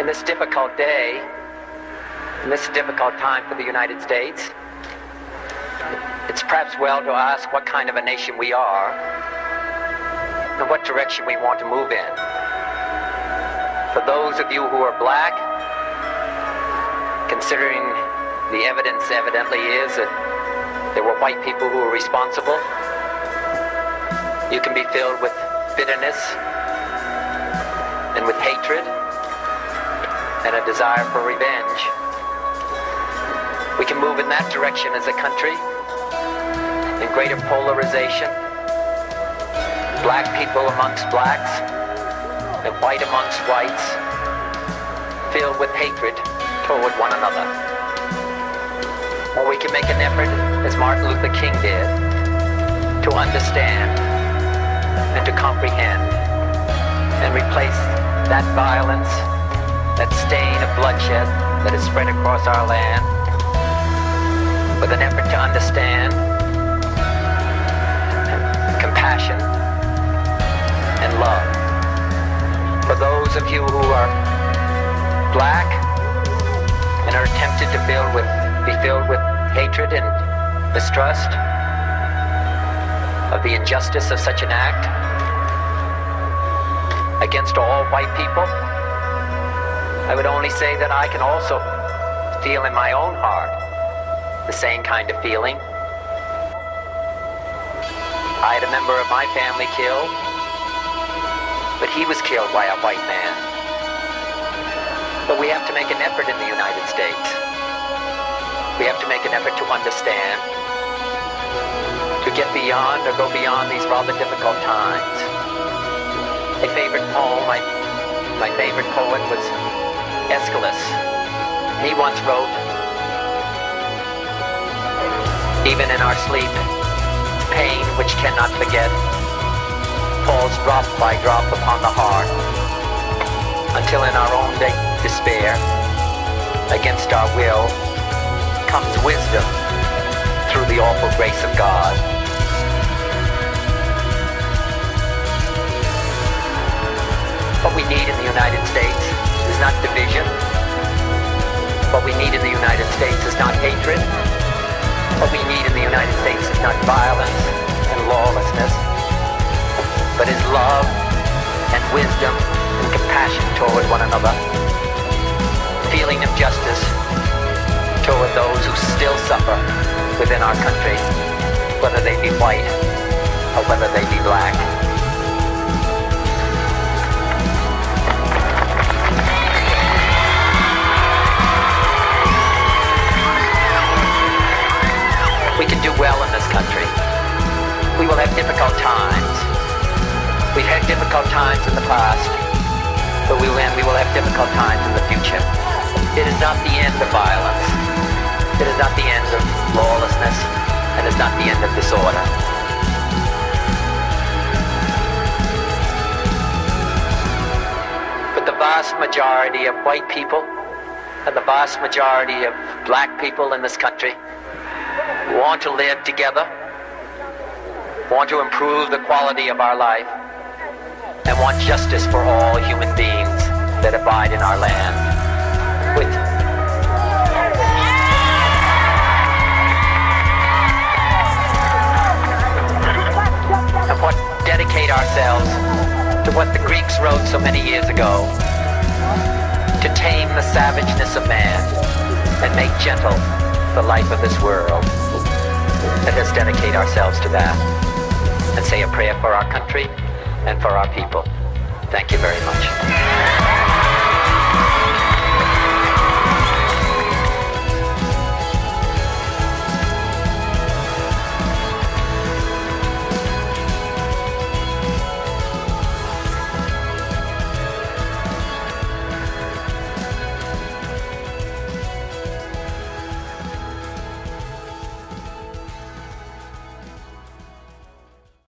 in this difficult day, in this difficult time for the United States, it's perhaps well to ask what kind of a nation we are and what direction we want to move in. For those of you who are black, considering the evidence evidently is that there were white people who were responsible, you can be filled with bitterness and with hatred and a desire for revenge. We can move in that direction as a country, in greater polarization, black people amongst blacks and white amongst whites, filled with hatred toward one another. Or we can make an effort, as Martin Luther King did, to understand and to comprehend and replace that violence, that stain of bloodshed that is spread across our land, with an effort to understand compassion and love. For those of you who are black and are tempted to be filled with hatred and mistrust of the injustice of such an act against all white people, I would only say that I can also feel in my own heart the same kind of feeling. I had a member of my family killed, but he was killed by a white man. But we have to make an effort in the United States. We have to make an effort to understand, to get beyond or go beyond these rather difficult times. A favorite poem, my favorite poet was Aeschylus. He once wrote, "Even in our sleep, pain which cannot forget falls drop by drop upon the heart, until in our own despair, against our will, comes wisdom through the awful grace of God." What we need in the United States is not division. What we need in the United States is not hatred. What we need in the United States is not violence and lawlessness, but is love and wisdom and compassion toward one another, feeling of justice toward those who still suffer within our country, whether they be white or whether they be black. We can do well in this country. We will have difficult times. We've had difficult times in the past, but we will have difficult times in the future. It is not the end of violence. It is not the end of lawlessness, and it's not the end of disorder. But the vast majority of white people and the vast majority of black people in this country want to live together, want to improve the quality of our life, and want justice for all human beings that abide in our land. And dedicate ourselves to what the Greeks wrote so many years ago, to tame the savageness of man and make gentle the life of this world. Let us dedicate ourselves to that and say a prayer for our country and for our people. Thank you very much.